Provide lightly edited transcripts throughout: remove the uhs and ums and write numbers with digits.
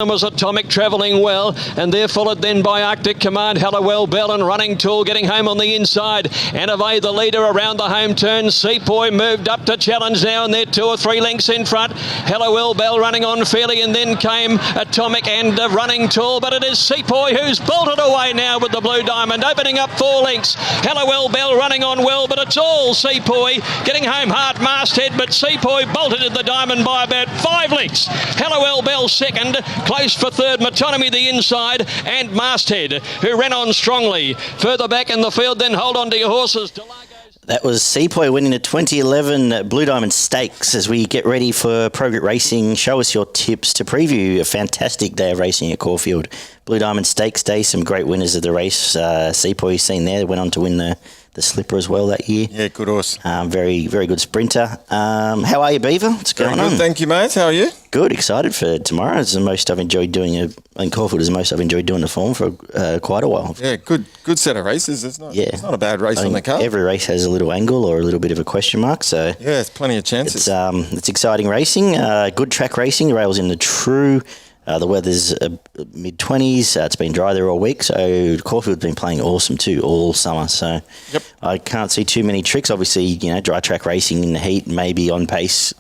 Was Atomic travelling well, and they're followed then by Arctic Command, Hallowell Bell and Running Tool getting home on the inside. And away the leader around the home turn. Sepoy moved up to challenge now, and they're 2 or 3 lengths in front. Hallowell Bell running on fairly, and then came Atomic and Running Tool, but it is Sepoy who's bolted away now with the Blue Diamond, opening up 4 lengths. Hallowell Bell running on well, but it's all Sepoy getting home hard masthead, but Sepoy bolted at the Diamond by about 5 lengths. Hallowell Bell second. Close for third, Metonymy the inside, and Masthead, who ran on strongly. Further back in the field, then hold on to your horses. That was Sepoy winning the 2011 Blue Diamond Stakes. As we get ready for Progrit Racing, show us your tips to preview a fantastic day of racing at Caulfield. Blue Diamond Stakes Day, some great winners of the race. Sepoy, you've seen there, went on to win the Slipper as well that year. Yeah, good horse. Very, very good sprinter. How are you, Beaver? What's going on? Thank you, mate. How are you? Good, excited for tomorrow. It's the most I've enjoyed doing it. In Caulfield is the most I've enjoyed doing the form for quite a while. Yeah, good set of races. It's not a bad race on the card. Every race has a little angle or a little bit of a question mark. So yeah, there's plenty of chances. It's exciting racing. Good track racing. The rail's in the true. The weather's mid-20s. It's been dry there all week, so Caulfield's been playing awesome too all summer. So yep. I can't see too many tricks. Obviously, dry track racing in the heat, maybe on pace,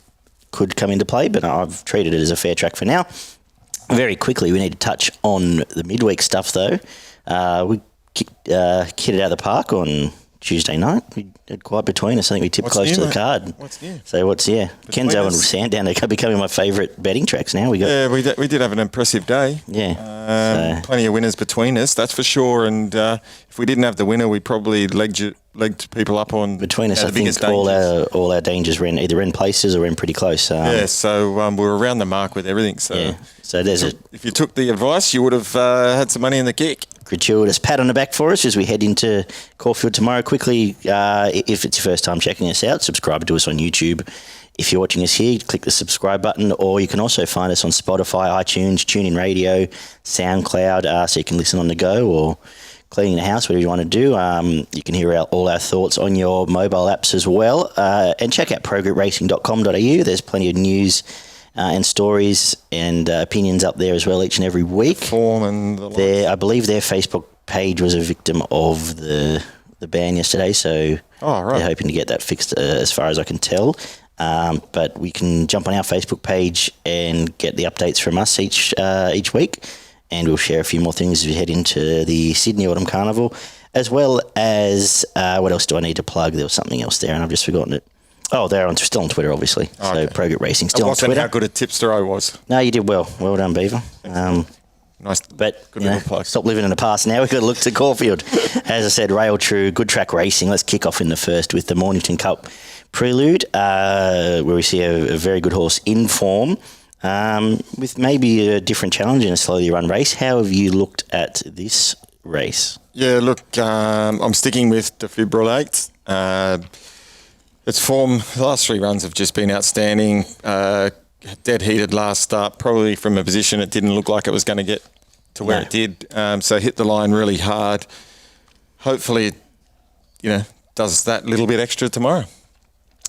could come into play, but I've treated it as a fair track for now. Very quickly, we need to touch on the midweek stuff, though. We kitted out of the park on Tuesday night. We had quite between us. I think we tipped close to the card. What's new? So Kenzo and Sandown are becoming my favourite betting tracks now. We did have an impressive day. Yeah. Plenty of winners between us, that's for sure. And if we didn't have the winner, we probably legged people up on between us. I think all our dangers were either in places or in pretty close. So we were around the mark with everything. So yeah. So if you took the advice, you would have had some money in the kick. Gratuitous pat on the back for us as we head into Caulfield tomorrow. Quickly, if it's your first time checking us out, subscribe to us on YouTube. If you're watching us here, click the subscribe button, or you can also find us on Spotify, iTunes, TuneIn Radio, SoundCloud, so you can listen on the go or cleaning the house, whatever you want to do. You can hear all our thoughts on your mobile apps as well. And check out progritracing.com.au. There's plenty of news and stories and opinions up there as well each and every week. Form and the like. I believe their Facebook page was a victim of the ban yesterday, so they're hoping to get that fixed as far as I can tell. But we can jump on our Facebook page and get the updates from us each week, and we'll share a few more things as we head into the Sydney Autumn Carnival, as well as what else do I need to plug? There was something else there, and I've just forgotten it. Oh, they're still on Twitter, obviously. Oh, so Progrit Racing still on Twitter. How good a tipster I was. No, you did well. Well done, Beaver. Nice, but good little plug. Stop living in the past now. We've got to look to Caulfield. As I said, rail true, good track racing. Let's kick off in the first with the Mornington Cup Prelude, where we see a very good horse in form, with maybe a different challenge in a slowly run race. How have you looked at this race? Yeah, look, I'm sticking with Defibrillate. Its form, the last 3 runs have just been outstanding. Dead heated last start, probably from a position it didn't look like it was going to get to where it did. So hit the line really hard. Hopefully, it does that little bit extra tomorrow.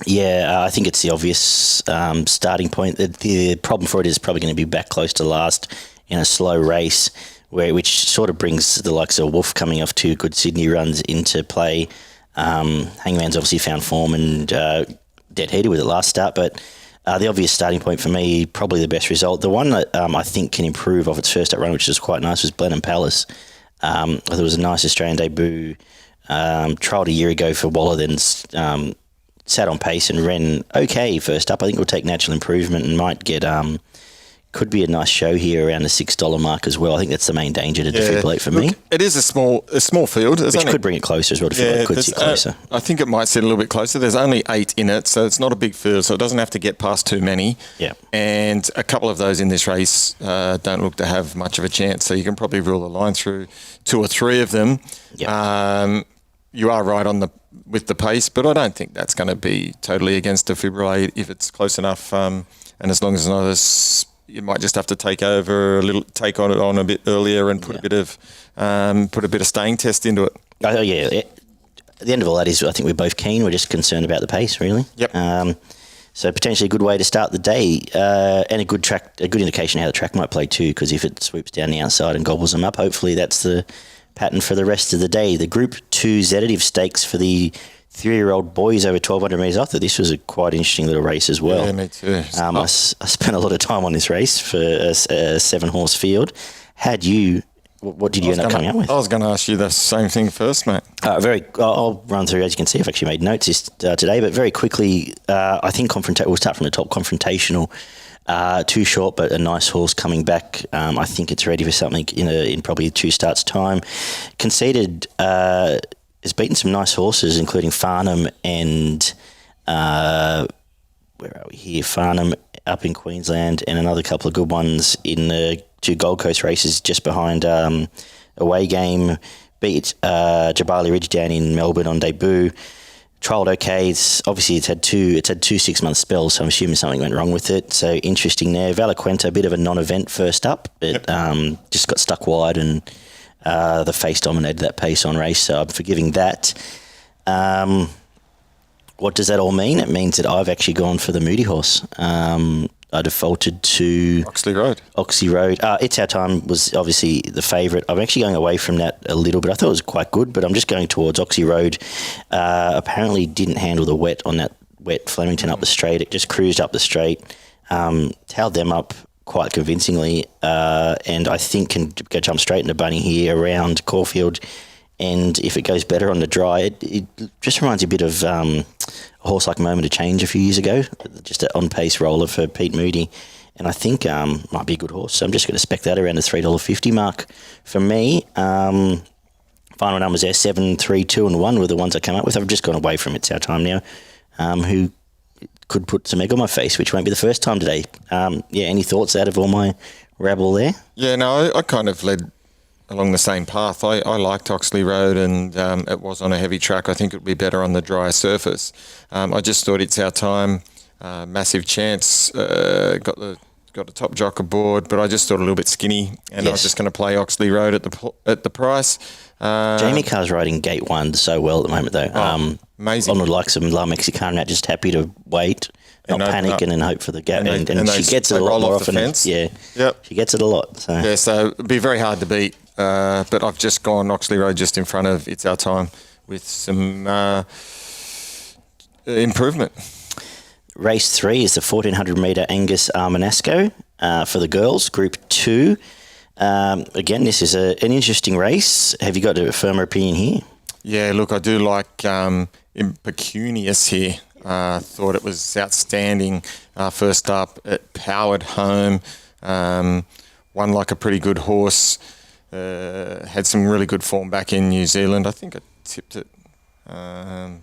Yeah, I think it's the obvious starting point. The problem for it is probably going to be back close to last in a slow race, which sort of brings the likes of Wolf coming off 2 good Sydney runs into play. Hangman's obviously found form and dead heated with it last start, but the obvious starting point for me, probably the best result. The one that I think can improve off its first up run, which was quite nice, was Blenheim Palace. I thought it was a nice Australian debut. Trialled a year ago for Waller, then sat on pace and ran okay first up. I think it'll take natural improvement and might get could be a nice show here around the $6 mark as well. I think that's the main danger to Defibrillate for me. It is a small field. Which could bring it closer as well. Defibrillate could sit closer. I think it might sit a little bit closer. There's only 8 in it, so it's not a big field, so it doesn't have to get past too many. Yeah. And a couple of those in this race don't look to have much of a chance, so you can probably rule the line through 2 or 3 of them. Yeah. You are right with the pace, but I don't think that's going to be totally against Defibrillate if it's close enough. And as long as it's not as... You might just have to take on it a bit earlier and put a bit of staying test into it. Oh yeah. At the end of all that is, I think we're both keen. We're just concerned about the pace, really. Yep. So potentially a good way to start the day, and a good indication how the track might play too, because if it swoops down the outside and gobbles them up, hopefully that's the pattern for the rest of the day. The Group 2 Zetative Stakes for the 3-year-old boys over 1,200 metres. I thought this was a quite interesting little race as well. Yeah, me too. I spent a lot of time on this race for a 7-horse field. What did you end up coming up with? I was going to ask you the same thing first, mate. I'll run through. As you can see, I've actually made notes today, but very quickly, I think we'll start from the top. Confrontational, too short, but a nice horse coming back. I think it's ready for something in probably 2 starts' time. Conceded has beaten some nice horses, including Farnham and where are we here? Farnham up in Queensland, and another couple of good ones in the 2 Gold Coast races just behind Away Game. Beat Jabali Ridge down in Melbourne on debut. Trialled okay. It's had two 6-month spells, so I'm assuming something went wrong with it. So interesting there. Valaquenta, a bit of a non-event first up. It just got stuck wide, and the face dominated that pace on race, so I'm forgiving that. What does that all mean? It means that I've actually gone for the Moody horse. I defaulted to Oakleigh Road. It's Our Time was obviously the favourite. I'm actually going away from that a little bit. I thought it was quite good, but I'm just going towards Oakleigh Road. Apparently didn't handle the wet on that wet Flemington up the straight. It just cruised up the straight, tailed them up quite convincingly, and I think can go jump straight into Bunny here around Caulfield. And if it goes better on the dry, it just reminds you a bit of a horse like Moment of Change a few years ago, just an on-pace roller for Pete Moody. And I think might be a good horse. So I'm just going to spec that around the $3.50 mark. For me, final numbers there, 7, 3, 2 and 1 were the ones I came up with. I've just gone away from It's Our Time now, who could put some egg on my face, which won't be the first time today. Any thoughts out of all my rabble there? Yeah, no, I kind of led along the same path. I liked Oakleigh Road, and it was on a heavy track. I think it would be better on the drier surface. I just thought It's Our Time, massive chance, got the top jock aboard, but I just thought a little bit skinny, and I was just going to play Oakleigh Road at the price. Jamie Carr's riding gate 1 so well at the moment, though. Amazing. On the likes of La Mexicana, just happy to wait, not panic, and then hope for the gap. And she gets it a lot more often. She gets it a lot. So it'd be very hard to beat. But I've just gone Oakleigh Road just in front of It's Our Time with some improvement. Race 3 is the 1,400 metre Angus Armanasco for the girls, Group 2. Again, this is an interesting race. Have you got a firmer opinion here? Yeah, look, I do like Impecunious here. Thought it was outstanding first up. It powered home, won like a pretty good horse. Had some really good form back in New Zealand. I think I tipped it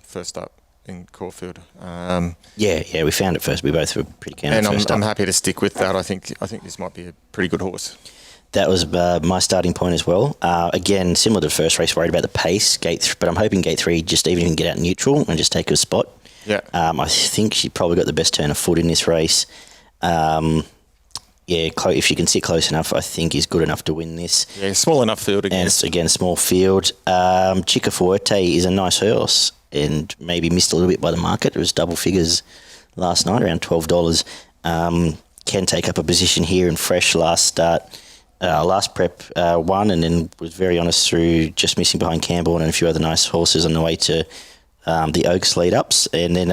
first up in Caulfield. We found it first. We both were pretty keen. And I'm happy to stick with that. I think this might be a pretty good horse. That was my starting point as well. Again, similar to the first race, worried about the pace, but I'm hoping gate 3 just even get out neutral and just take a spot. Yeah. I think she probably got the best turn of foot in this race. If she can sit close enough, I think is good enough to win this. Yeah, small enough field again. And it's, again, small field. Chica Fuerte is a nice horse and maybe missed a little bit by the market. It was double figures last night, around $12. Can take up a position here in fresh last start. Last prep won, and then was very honest through just missing behind Campbell and a few other nice horses on the way to the Oaks lead-ups. And then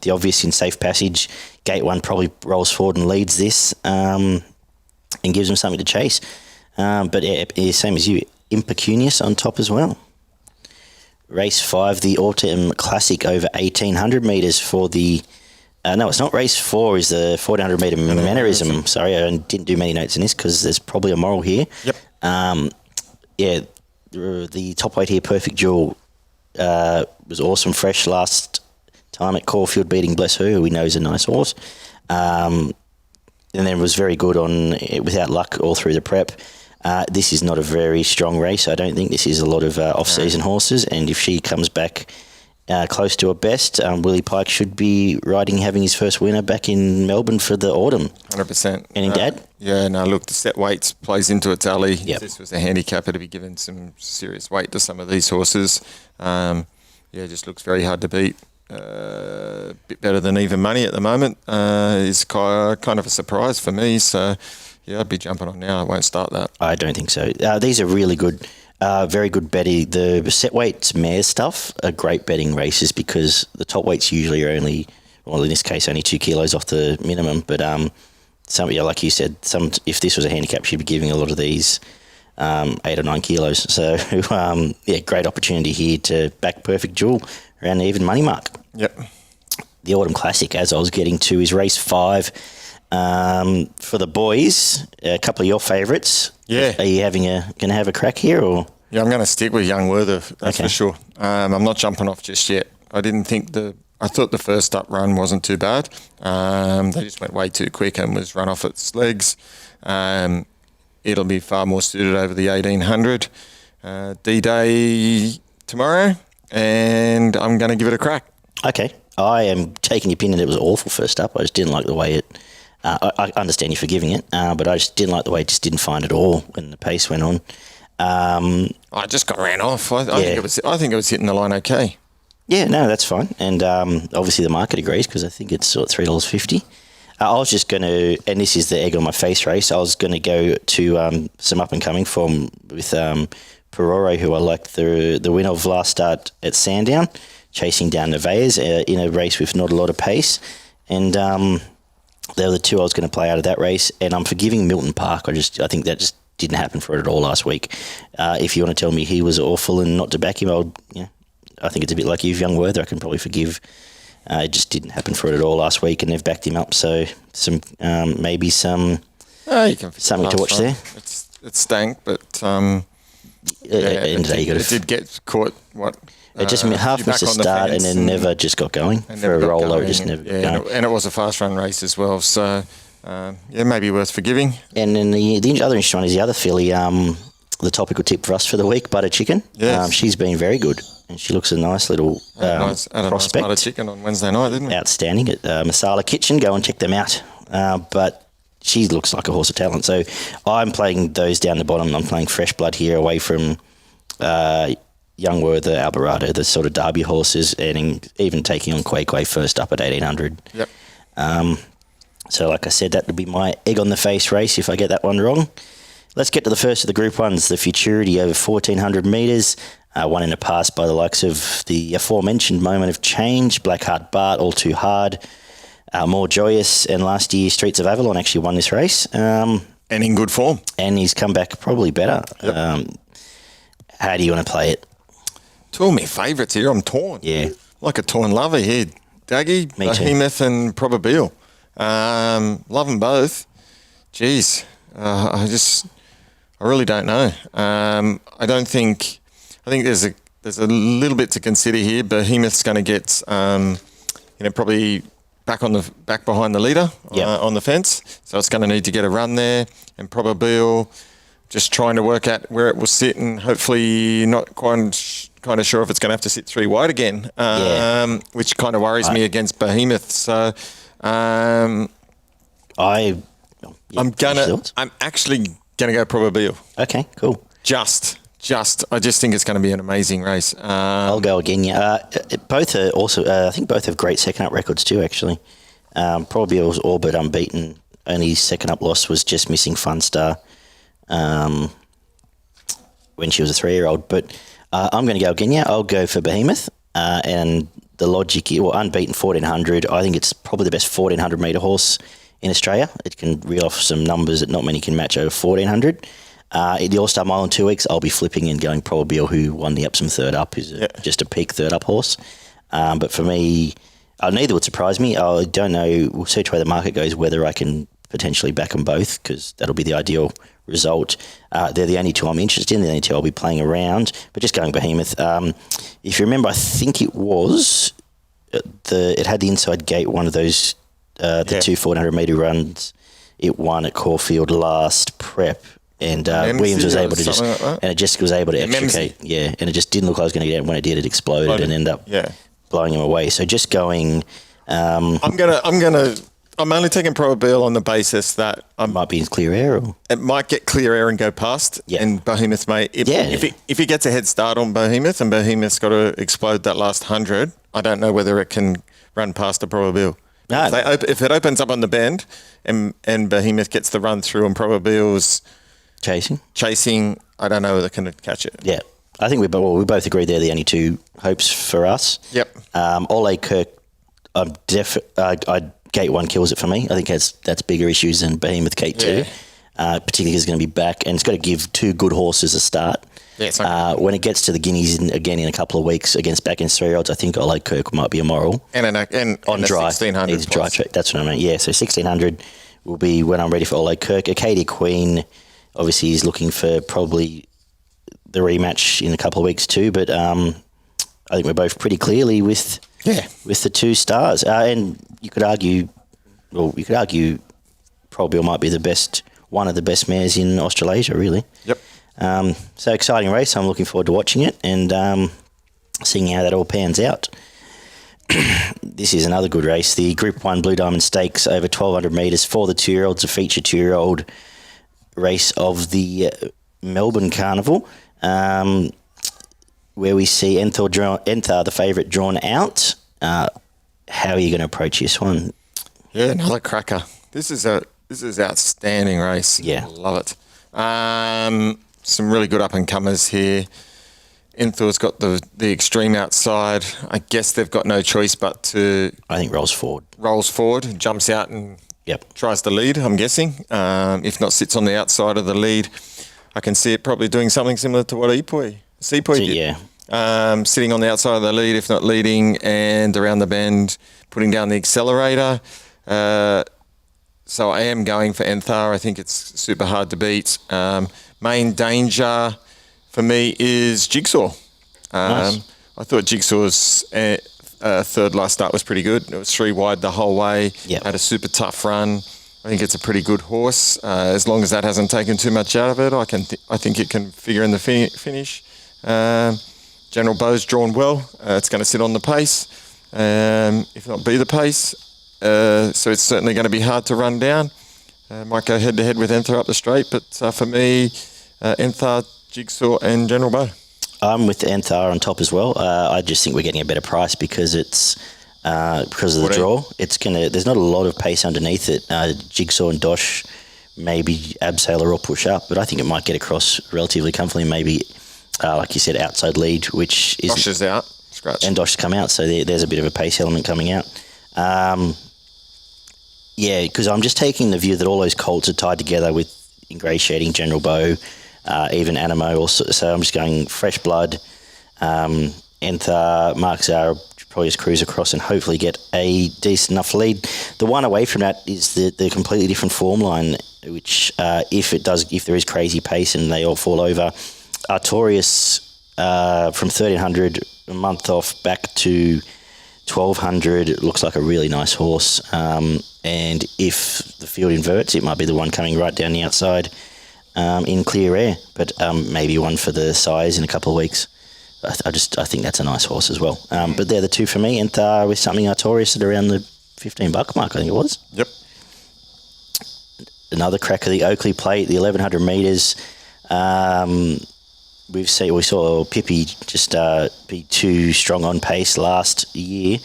the obvious in Safe Passage, gate 1 probably rolls forward and leads this and gives them something to chase. Same as you, Impecunious on top as well. Race 5, the Autumn Classic over 1,800 metres for the... no, it's not. Race 4 is the 1,400 metre mannerism. Sorry, I didn't do many notes in this because there's probably a moral here. Yep. The top weight here, Perfect Jewel, was awesome. Fresh last time at Caulfield, beating Bless Her, who we know is a nice horse. And then was very good on without luck all through the prep. This is not a very strong race. I don't think this is a lot of off-season horses. And if she comes back close to her best, Willie Pike should be having his first winner back in Melbourne for the autumn. 100%. Any Dad? Yeah, no, look, the set weights plays into its alley. Yep. If this was a handicapper to be given some serious weight to some of these horses. Just looks very hard to beat. bit better than even money at the moment is kind of a surprise for me. So, yeah, I'd be jumping on now. I won't start that. I don't think so. These are really good, very good betting. The set weights mare stuff are great betting races because the top weights usually are only, well, in this case, only 2 kilos off the minimum. But some, yeah, like you said, if this was a handicap, she'd be giving a lot of these 8 or 9 kilos. So, yeah, great opportunity here to back Perfect Jewel around the even money mark. Yep. The Autumn Classic, as I was getting to, is race 5. For the boys, a couple of your favourites. Yeah. Are you going to have a crack here, or? Yeah, I'm going to stick with Young Werther, that's Okay. for sure. I'm not jumping off just yet. I thought the first up run wasn't too bad. They just went way too quick and was run off its legs. It'll be far more suited over the 1800 D-Day tomorrow, and I'm going to give it a crack. Okay. I am taking the opinion it was awful first up. I just didn't like the way it... I understand you forgiving it, but I just didn't like the way it just didn't find it all when the pace went on. I just got ran off. I think it was hitting the line okay. Yeah, no, that's fine. And obviously the market agrees because I think it's sort of $3.50. I was just going to, and this is the egg on my face race, I was going to go to some up-and-coming form with Perore, who I liked the win of last start at Sandown, chasing down Nevaeh's in a race with not a lot of pace. And they were the two I was going to play out of that race. And I'm forgiving Milton Park. I think that just didn't happen for it at all last week. If you want to tell me he was awful and not to back him, I think it's a bit like you, Young Werther. I can probably forgive. It just didn't happen for it at all last week, and they've backed him up. So maybe something to watch there. It stank, but at the end of the day, it did get caught. It just half missed the start and then never just got going for a roller. Just never got going. And it was a fast run race as well. So maybe worth forgiving. And then the other interesting one is the other filly, the topical tip for us for the week, Butter Chicken. Yes. She's been very good, and she looks a nice little Nice prospect. butter chicken on Wednesday night, didn't we? Outstanding at Masala Kitchen. Go and check them out. But she looks like a horse of talent. So I'm playing those down the bottom. I'm playing Fresh Blood here away from Young Werther, Alvarado, the sort of Derby horses, and even taking on Quay first up at 1800. Yep. So like I said, that would be my egg on the face race if I get that one wrong. Let's get to the first of the Group 1s, the Futurity over 1,400 metres. One in a pass by the likes of the aforementioned Moment of Change, Blackheart Bart, All Too Hard, More Joyous, and last year Streets of Avalon actually won this race. And in good form. And he's come back probably better. Yep. How do you want to play it? Two of my favourites here. I'm torn. Yeah. Like a torn lover here. Daggy, Me too. Behemoth and Probabeel. Love them both. Jeez. I really don't know. I think there's a little bit to consider here. Behemoth's going to get, probably back behind the leader on the fence. So it's going to need to get a run there. And Probabeel just trying to work out where it will sit, and hopefully not quite kind of sure if it's going to have to sit 3 wide again, which kind of worries me against Behemoth. So I'm actually going to go Probabeel. Okay, cool. I just think it's going to be an amazing race. I'll go again. Yeah, both are also. I think both have great second up records too. Actually, Probabeel was all but unbeaten. Only second up loss was just missing Fun Star when she was a 3-year-old. But I'm going to go again. Yeah, I'll go for Behemoth. And the logic, unbeaten 1,400. I think it's probably the best 1,400 metre horse in Australia. It can reel off some numbers that not many can match over 1,400. In the All-Star Mile in 2 weeks, I'll be flipping and going Probabeel, who won the Epsom third up, who's just a peak third up horse. But for me, neither would surprise me. I don't know. We'll see which way the market goes, whether I can potentially back them both, because that'll be the ideal result. They're the only two I'm interested in. They're the only two I'll be playing around. But just going Behemoth. If you remember, I think it was it had the inside gate, one of those two 1,400 metre runs. It won at Caulfield last prep. And Williams was able to and it just was able to extricate. Yeah, and it just didn't look like it was going to get out. When it did, it exploded and ended up blowing him away. So just going. I'm only taking Probabeel on the basis that might be in clear air. It might get clear air and go past. Yeah. And Behemoth may. If he gets a head start on Behemoth and Behemoth's got to explode that last 100, I don't know whether it can run past the Probabeel. No. If it opens up on the bend and Behemoth gets the run through and Probabeel's chasing, I don't know whether they can catch it. Yeah. I think we both agree they're the only two hopes for us. Yep. Oakleigh Kirk, Gate 1 kills it for me. I think that's bigger issues than Behemoth Gate 2. Particularly because it's going to be back, and it's got to give two good horses a start. Yeah, when it gets to the Guineas again in a couple of weeks against 3-year-olds, I think Oakleigh Kirk might be immoral. And on dry, 1600 dry track. That's what I mean. Yeah, so 1600 will be when I'm ready for Oakleigh Kirk. Acadia Queen, obviously, is looking for probably the rematch in a couple of weeks too. But I think we're both pretty clearly with the 2 stars. And you could argue Probabeel might be one of the best mares in Australasia, really. Yep. So exciting race. I'm looking forward to watching it and seeing how that all pans out. This is another good race. The Group 1 Blue Diamond Stakes over 1,200 metres for the 2-year-olds, a feature 2-year-old race of the Melbourne Carnival, where we see Enthaar, the favourite, drawn out. How are you going to approach this one? Yeah, another cracker. This is outstanding race. Yeah. Love it. Some really good up-and-comers here. Enthaar's got the extreme outside. I guess they've got no choice but to... I think rolls forward, jumps out and tries to lead, I'm guessing. If not, sits on the outside of the lead. I can see it probably doing something similar to what Sepoy did. Yeah. Sitting on the outside of the lead, if not leading, and around the bend, putting down the accelerator. So I am going for Enthaar. I think it's super hard to beat. Main danger for me is Jigsaw. Nice. I thought Jigsaw's third last start was pretty good. It was 3 wide the whole way. Yep. Had a super tough run. I think it's a pretty good horse. As long as that hasn't taken too much out of it, I think it can figure in the finish. General Bow's drawn well. It's going to sit on the pace, if not be the pace. So it's certainly going to be hard to run down. Might go head-to-head with Enthaar up the straight, but for me, Enthaar, Jigsaw and General Bow. I'm with Enthaar on top as well. I just think we're getting a better price because it's because of the draw. There's not a lot of pace underneath it. Jigsaw and Dosh, maybe Abseiler or push up, but I think it might get across relatively comfortably. Maybe, like you said, outside lead, which is Dosh is out, scratch, and Dosh's come out, so there's a bit of a pace element coming out. Because I'm just taking the view that all those colts are tied together with ingratiating General Bow, even Animo. Also, so I'm just going fresh blood. Enthaar, Mark Zara probably just cruise across and hopefully get a decent enough lead. The one away from that is the completely different form line, which if there is crazy pace and they all fall over, Artorias from 1,300 a month off back to 1,200, it looks like a really nice horse. And if the field inverts, it might be the one coming right down the outside in clear air. But maybe one for the size in a couple of weeks. I think that's a nice horse as well. But they're the two for me. Enthaar with something Artorias at around the $15 mark, I think it was. Yep. Another crack of the Oakleigh Plate, the 1,100 metres. We saw Pippi just be too strong on pace last year.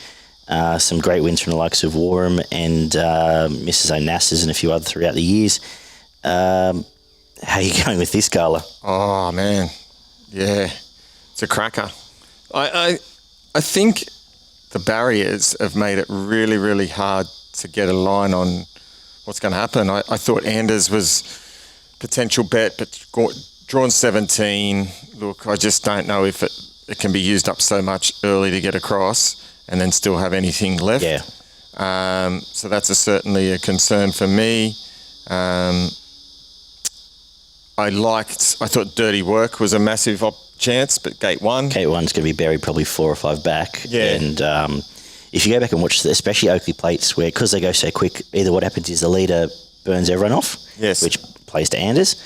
Some great wins from the likes of Warham and Mrs. Onassis and a few other throughout the years. How are you going with this, Gala? Oh, man. Yeah, it's a cracker. I think the barriers have made it really, really hard to get a line on what's going to happen. I thought Anders was potential bet, but drawn 17. Look, I just don't know if it can be used up so much early to get across and then still have anything left. Yeah. So that's certainly a concern for me. I thought Dirty Work was a massive chance, but Gate 1. Gate 1's going to be buried probably 4 or 5 back. Yeah. And if you go back and watch, especially Oakleigh Plates, where because they go so quick, either what happens is the leader burns everyone off, yes, which plays to Anders,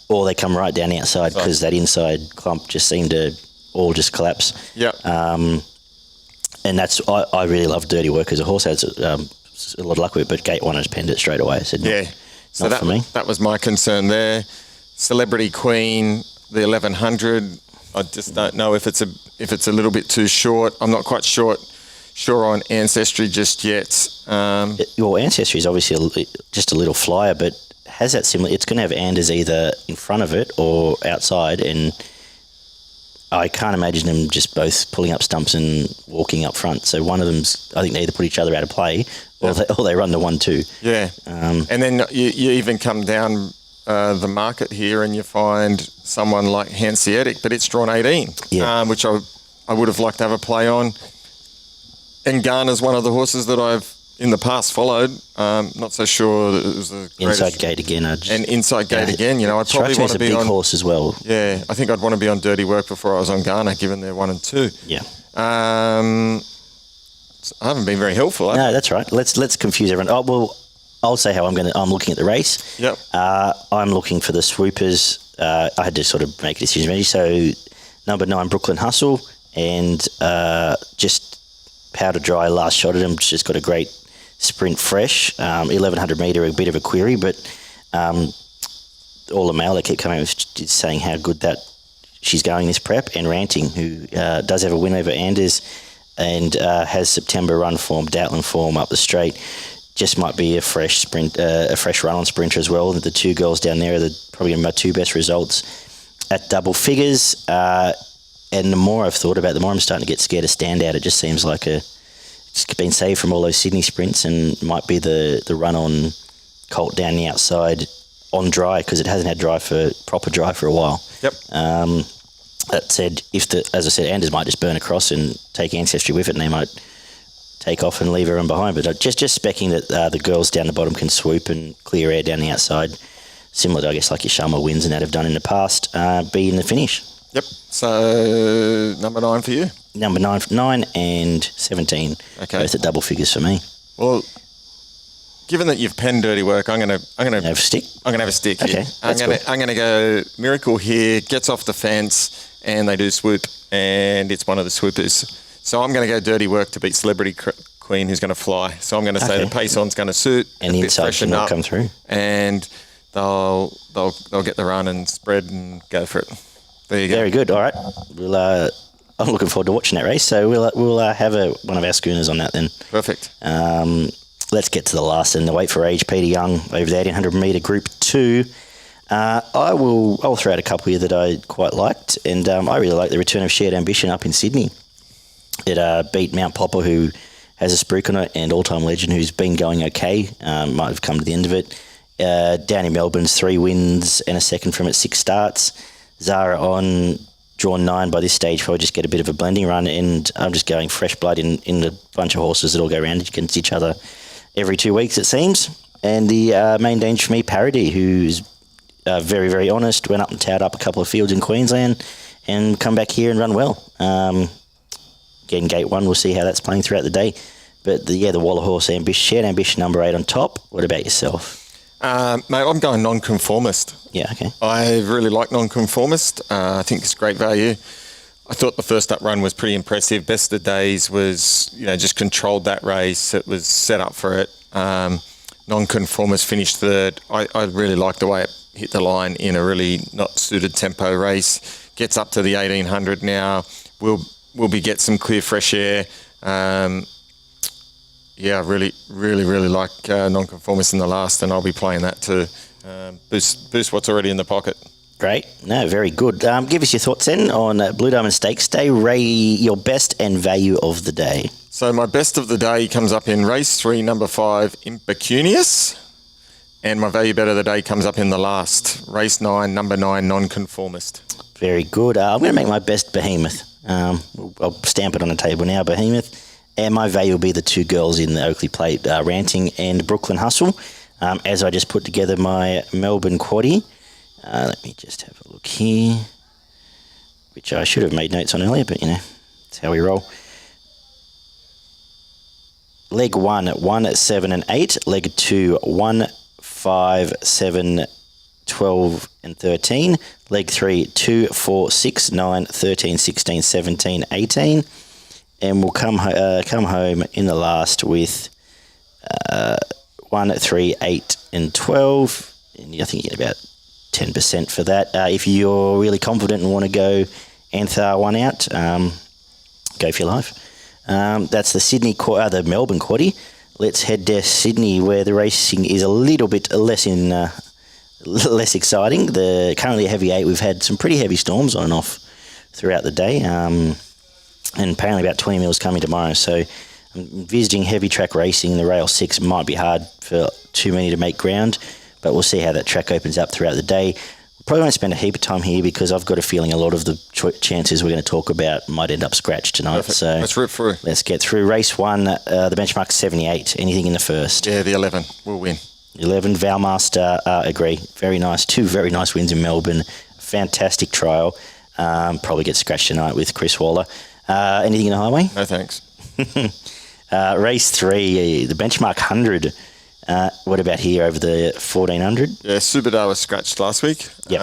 or they come right down the outside because that inside clump just seemed to all just collapse. Yeah. And that's I really love Dirty Work as a horse. Has a lot of luck with it, but Gate 1 has penned it straight away. I said, so not for me. That was my concern there. Celebrity Queen, the 1,100. I just don't know if it's a little bit too short. I'm not quite sure on Ancestry just yet. Well, Ancestry is obviously just a little flyer, but has that similar? It's going to have Anders either in front of it or outside, and I can't imagine them just both pulling up stumps and walking up front. So one of them's, I think they either put each other out of play or they run the 1-2. Yeah. And then you even come down the market here and you find someone like Hanseatic, but it's drawn 18, which I would have liked to have a play on. And Garner's one of the horses that I've in the past followed. Not so sure that it was the greatest. Inside Gate again. Inside Gate again. You know, I'd probably want to be on. Big horse as well. Yeah, I think I'd want to be on Dirty Work before I was on Garner, given they're 1 and 2. Yeah. I haven't been very helpful. No, that's right. Let's confuse everyone. Oh well, I'll say how I'm looking at the race. Yep. I'm looking for the swoopers. I had to sort of make a decision ready. So number 9, Brooklyn Hustle, and just powder dry last shot at him. Just got a great sprint fresh. 1100 metre, a bit of a query, but all the mail that keep coming out is saying how good that she's going this prep. And Ranting, who does have a win over Anders and has September run form, Doutland form up the straight. Just might be a fresh sprint, a fresh run on Sprinter as well. The 2 girls down there are probably my 2 best results at double figures. And the more I've thought about it, the more I'm starting to get scared of Standout. It just seems like it's been saved from all those Sydney sprints and might be the run on Colt down the outside on dry, because it hasn't had proper dry for a while. Yep. That said, as I said, Anders might just burn across and take Ancestry with it, and they might take off and leave everyone behind. But just specking that the girls down the bottom can swoop and clear air down the outside, similar to, I guess, like your Sharma wins and that have done in the past, be in the finish. Yep. So number 9 for you? Number 9 and 17. Okay. Both at double figures for me. Well, given that you've penned Dirty Work, I'm gonna have a stick. I'm gonna have a stick. Okay. Here. I'm gonna go Miracle here. Gets off the fence and they do swoop, and it's one of the swoopers. So I'm gonna go Dirty Work to beat Celebrity Queen, who's gonna fly. So I'm gonna say the pace on's gonna suit and the inside should not come through, and they'll get the run and spread and go for it. There you go. Very good. All right. I'm looking forward to watching that race. So we'll have one of our schooners on that then. Perfect. Let's get to the last and the Wait for Age. Peter Young over the 1800 metre Group 2. I'll throw out a couple here that I quite liked, and I really like the return of Shared Ambition up in Sydney. It beat Mount Popper, who has a spruik on it, and all-time legend who's been going okay. Might have come to the end of it. Down in Melbourne's 3 wins and a second from its 6 starts. Zara on, drawn 9 by this stage, probably just get a bit of a blending run, and I'm just going fresh blood in a bunch of horses that all go around against each other every 2 weeks, it seems. And the main danger for me, Parody, who's very, very honest, went up and towed up a couple of fields in Queensland and come back here and run well. Again, Gate 1, we'll see how that's playing throughout the day. But the Waller horse, Shared Ambition, number 8 on top. What about yourself? Mate, I'm going Nonconformist. Yeah, okay. I really like Nonconformist. I think it's great value. I thought the first up run was pretty impressive. Best of Days was, just controlled that race. It was set up for it. Nonconformist finished 3rd. I really like the way it hit the line in a really not suited tempo race. Gets up to the 1800 now. Will be get some clear fresh air. I really like Nonconformist in the last, and I'll be playing that to boost what's already in the pocket. Great. No, very good. Give us your thoughts then on Blue Diamond Stakes Day. Ray, your best and value of the day. So my best of the day comes up in race 3, number 5, Impecunious. And my value bet of the day comes up in the last, race 9, number 9, Nonconformist. Very good. I'm going to make my best Behemoth. I'll stamp it on the table now, Behemoth. And my value will be the 2 girls in the Oakleigh Plate, Ranting and Brooklyn Hustle. As I just put together my Melbourne quaddie. Let me just have a look here, which I should have made notes on earlier, but that's how we roll. Leg 1, 1, 7 and 8. Leg 2, 1, 5, 7, 12 and 13. Leg 3, 2, 4, 6, 9, 13, 16, 17, 18. And we'll come home in the last with 1, 3, 8 and 12. And I think you get about 10% for that. If you're really confident and want to go Enthaar one out. Go for your life. That's the Melbourne quaddie. Let's head to Sydney, where the racing is a little bit less exciting. Currently a heavy 8. We've had some pretty heavy storms on and off throughout the day, and apparently about 20 mils coming tomorrow. So I'm envisaging heavy track racing. The rail 6 might be hard for too many to make ground, but we'll see how that track opens up throughout the day. Probably won't spend a heap of time here because I've got a feeling a lot of the chances we're going to talk about might end up scratched tonight. Perfect. So let's rip through. Let's get through. Race 1, the benchmark's 78. Anything in the first? Yeah, the 11 will win. 11, Valmaster, agree. Very nice. 2 very nice wins in Melbourne. Fantastic trial. Probably get scratched tonight with Chris Waller. Anything in the highway? No thanks. Race 3, the benchmark 100. What about here over the 1400? Yeah, Subadar was scratched last week. Yep.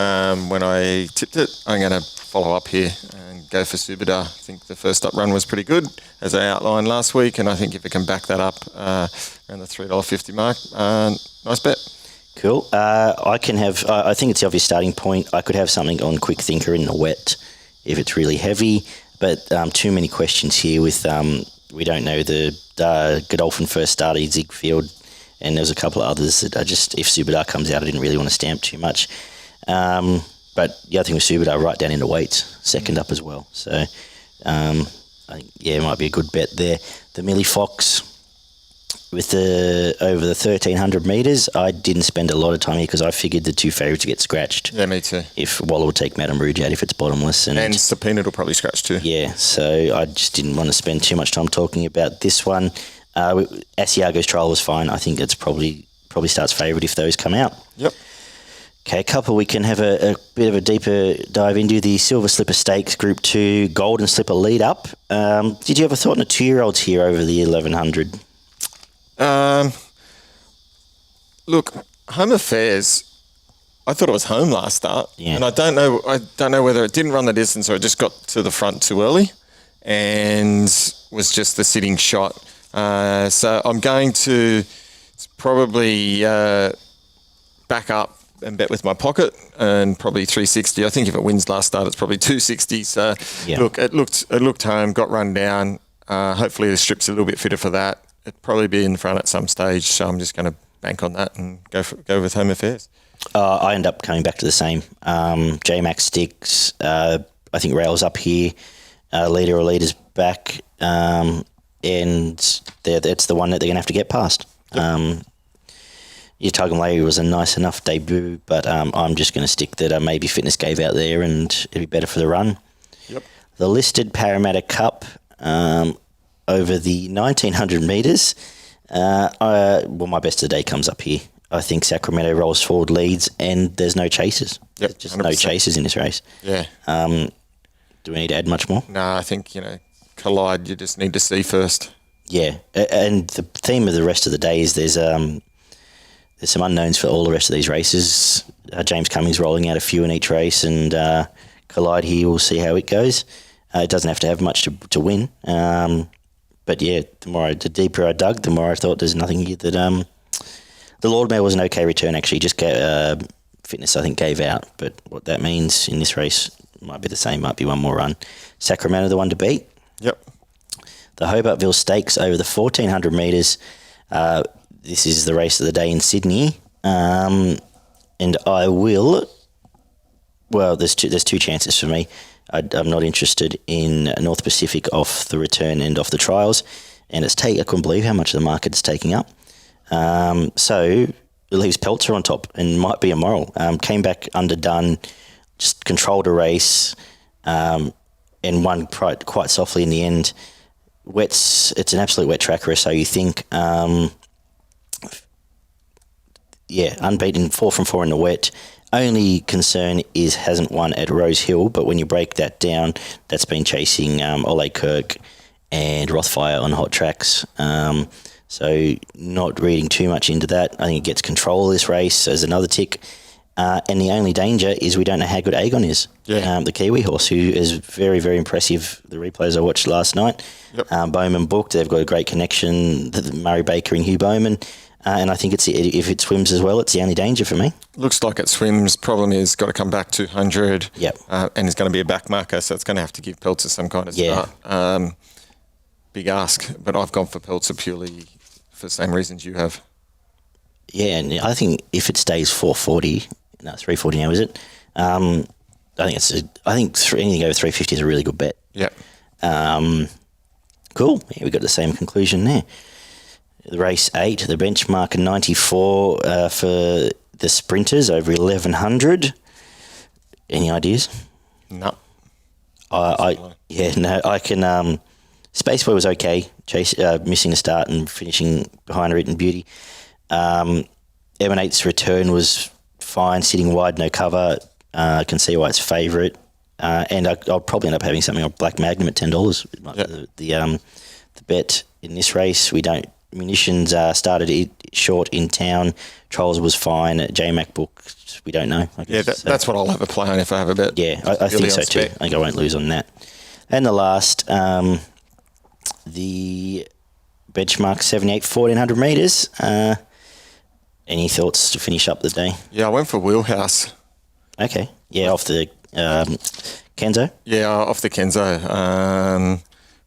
When I tipped it, I'm going to follow up here and go for Subadar. I think the first up run was pretty good, as I outlined last week, and I think if it can back that up around the $3.50 mark, nice bet. Cool. I think it's the obvious starting point. I could have something on Quick Thinker in the wet if it's really heavy, but too many questions here with we don't know the Godolphin first starter, Ziegfeld, and there's a couple of others that if Subadar comes out, I didn't really want to stamp too much. But the other thing with Subadar, right down into weights, second up as well. So, I think, it might be a good bet there. The Millie Fox with over the 1,300 metres, I didn't spend a lot of time here because I figured the 2 favourites would get scratched. Yeah, me too. If Waller would take Madame Rouge out if it's bottomless. And Subpoena will probably scratch too. Yeah, so I just didn't want to spend too much time talking about this one. Asiago's trial was fine. I think it's probably starts favourite if those come out. Yep. Okay, a couple we can have a bit of a deeper dive into. The Silver Slipper Stakes Group 2 Golden Slipper lead up. Did you have a thought on the 2-year-olds here over the 1100? Look, Home Affairs, I thought it was home last start. Yeah. And I don't know whether it didn't run the distance or it just got to the front too early and was just the sitting shot. So I'm going to probably back up and bet with my pocket and probably 360. I think if it wins last start, it's probably 260. So yeah. Look, it looked home, got run down. Hopefully the strip's a little bit fitter for that. It'd probably be in front at some stage. So I'm just going to bank on that and go with Home Affairs. I end up coming back to the same. J-Max sticks. I think Rail's up here. Leader or leader's back. And it's the one that they're going to have to get past. Yep. Tugam Lady was a nice enough debut, but I'm just going to stick that maybe Fitness gave out there and it'll be better for the run. Yep. The listed Parramatta Cup over the 1900 metres. My best of the day comes up here. I think Sacramento rolls forward, leads, and there's no chasers. Yep, There's just 100%. no chasers in this race. Yeah. Do we need to add much more? No, I think, Collide, you just need to see first. Yeah, and the theme of the rest of the day is there's some unknowns for all the rest of these races. James Cummings rolling out a few in each race, and Collide here, we'll see how it goes. It doesn't have to have much to win. But yeah, the deeper I dug, the more I thought there's nothing here that... the Lord Mayor was an okay return, actually. Just Fitness, I think, gave out. But what that means in this race might be the same, might be one more run. Sacramento, the one to beat. Yep. The Hobartville Stakes over the 1,400 metres. This is the race of the day in Sydney. And I will... Well, there's two chances for me. I'm not interested in North Pacific off the return and off the trials. And I couldn't believe how much the market's taking up. So it leaves Peltzer on top and might be a moral. Came back underdone, just controlled a race, and won quite softly in the end. It's an absolute wet tracker, so you think. Unbeaten, 4 from 4 in the wet. Only concern is hasn't won at Rosehill, but when you break that down, that's been chasing Ole Kirk and Rothfire on hot tracks. So not reading too much into that. I think it gets control of this race as another tick. And the only danger is we don't know how good Aegon is. Yeah. The Kiwi horse, who is very, very impressive. The replays I watched last night. Yep. Bowman booked. They've got a great connection. Murray Baker and Hugh Bowman. And I think if it swims as well, it's the only danger for me. Looks like it swims. Problem is, got to come back 200. Yep. And it's going to be a back marker, so it's going to have to give Peltzer some kind of start. Big ask, but I've gone for Peltzer purely for the same reasons you have. Yeah, and I think if it stays 340 now, is it? I think anything over 350 is a really good bet. Yeah. Cool. Yeah, we got the same conclusion there. The race 8, the benchmark 94 for the sprinters over 1100. Any ideas? No. I can. Spaceboy was okay, missing a start and finishing behind her in beauty. Emanate's return was fine, sitting wide, no cover. I can see why it's favourite. And I'll probably end up having something on Black Magnum at $10. Yep. The bet in this race, Munitions started short in town. Trolls was fine. JMac book, we don't know. That's what I'll have a play on if I have a bet. Yeah, I think so too. I think I won't lose on that. And the last, the benchmark 78, 1400 metres. Any thoughts to finish up the day? Yeah, I went for Wheelhouse. Okay. Yeah, off the Kenzo? Yeah, off the Kenzo.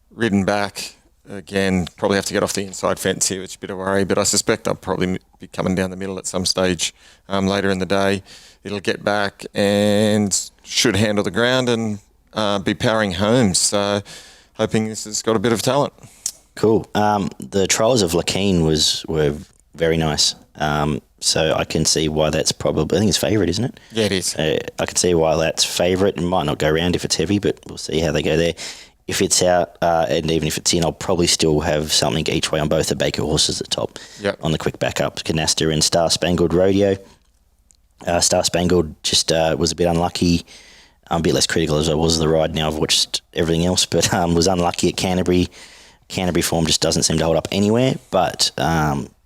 Ridden back. Again, probably have to get off the inside fence here, which is a bit of a worry, but I suspect I'll probably be coming down the middle at some stage later in the day. It'll get back and should handle the ground and be powering home. So hoping this has got a bit of talent. Cool. The Trials of Lakeen were very nice. So I can see why that's probably, I think it's favourite, isn't it? Yeah, it is. I can see why that's favourite. It might not go round if it's heavy, but we'll see how they go there. If it's out, and even if it's in, I'll probably still have something each way on both the Baker horses at the top. Yep. On the quick backups, Canasta and Star Spangled Rodeo. Star Spangled just was a bit unlucky. I'm a bit less critical as I was of the ride. Now I've watched everything else, but was unlucky at Canterbury. Canterbury form just doesn't seem to hold up anywhere, but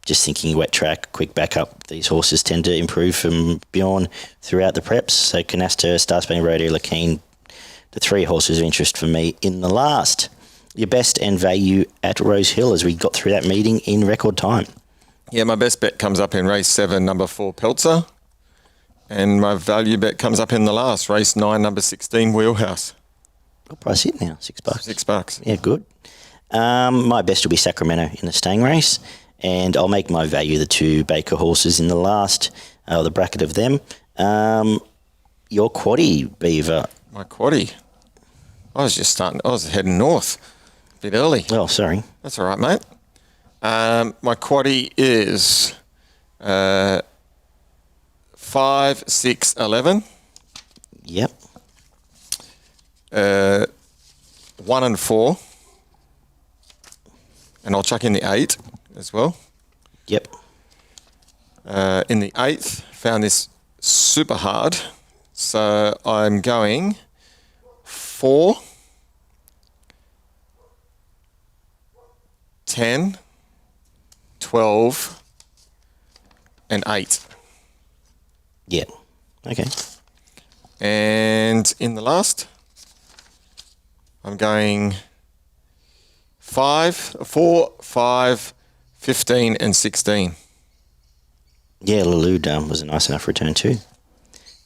just thinking wet track, quick backup, these horses tend to improve from Bjorn throughout the preps. So Canasta, Star Spangled Rodeo, Lakeen, the 3 horses of interest for me in the last. Your best and value at Rosehill as we got through that meeting in record time. Yeah, my best bet comes up in race 7, number 4, Peltzer. And my value bet comes up in the last, race 9, number 16, Wheelhouse. What price is it now? $6? $6. Yeah, good. My best will be Sacramento in the staying race. And I'll make my value the 2 Baker horses in the last, the bracket of them. Your quaddie, Beaver. My quaddie. I was heading north a bit early. Oh, sorry. That's all right, mate. My quaddie is 5, 6, 11. Yep. 1 and 4. And I'll chuck in the 8 as well. Yep. In the 8th, found this super hard. So I'm going 4, 10, 12, and 8. Yeah. Okay. And in the last, I'm going 4, 5, 15, and 16. Yeah, Lalud was a nice enough return too.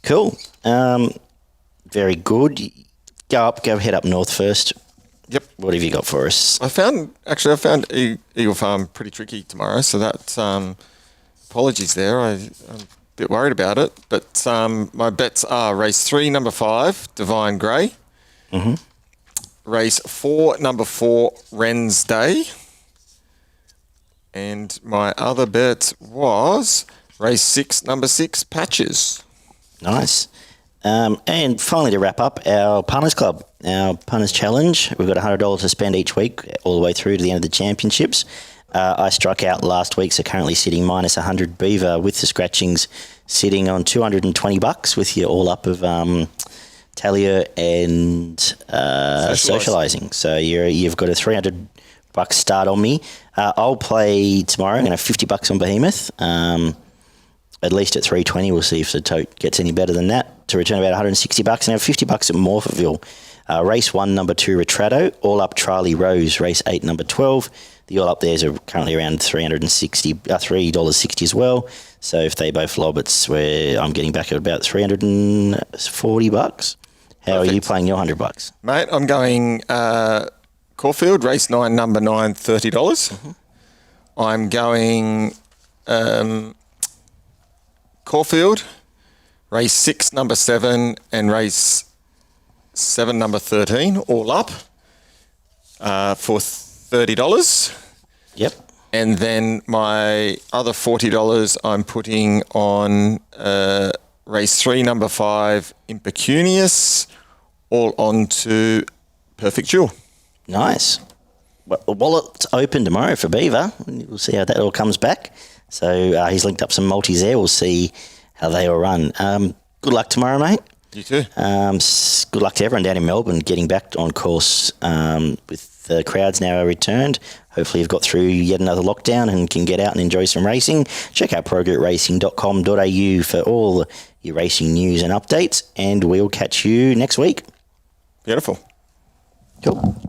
Cool. Very good. Go head up north first. Yep. What have you got for us? I found Eagle Farm pretty tricky tomorrow, so that apologies there. I'm a bit worried about it, but my bets are race 3, number 5, Divine Grey. Mm-hmm. Race 4, number 4, Wren's Day. And my other bet was race 6, number 6, Patches. Nice. And finally, to wrap up, our Punters Club, our Punters Challenge. We've got $100 to spend each week, all the way through to the end of the championships. I struck out last week, so currently sitting minus 100. Beaver with the scratchings, sitting on $220 with your all up of Talia and socialising. So you've got a $300 start on me. I'll play tomorrow. I'm going to have $50 on Behemoth. At least at 320, we'll see if the tote gets any better than that. To return about $160 and have $50 at Morphettville. Race 1, number 2, Retrato. All up Charlie Rose. Race 8, number 12, The all up theirs are currently around $3.60 as well. So if they both lob, it's where I'm getting back at about $340. How are you playing your $100? Mate, I'm going Caulfield, race 9, number 9, $30. Mm-hmm. I'm going Caulfield, race 6, number 7, and race 7, number 13, all up for $30. Yep. And then my other $40 I'm putting on race 3, number 5, Impecunious, all on to Perfect Jewel. Nice. Well, it's open tomorrow for Beaver. We'll see how that all comes back. So he's linked up some multis there. We'll see how they all run. Good luck tomorrow, mate. You too. Good luck to everyone down in Melbourne getting back on course with the crowds now returned. Hopefully you've got through yet another lockdown and can get out and enjoy some racing. Check out progroutracing.com.au for all your racing news and updates, and we'll catch you next week. Beautiful. Cool.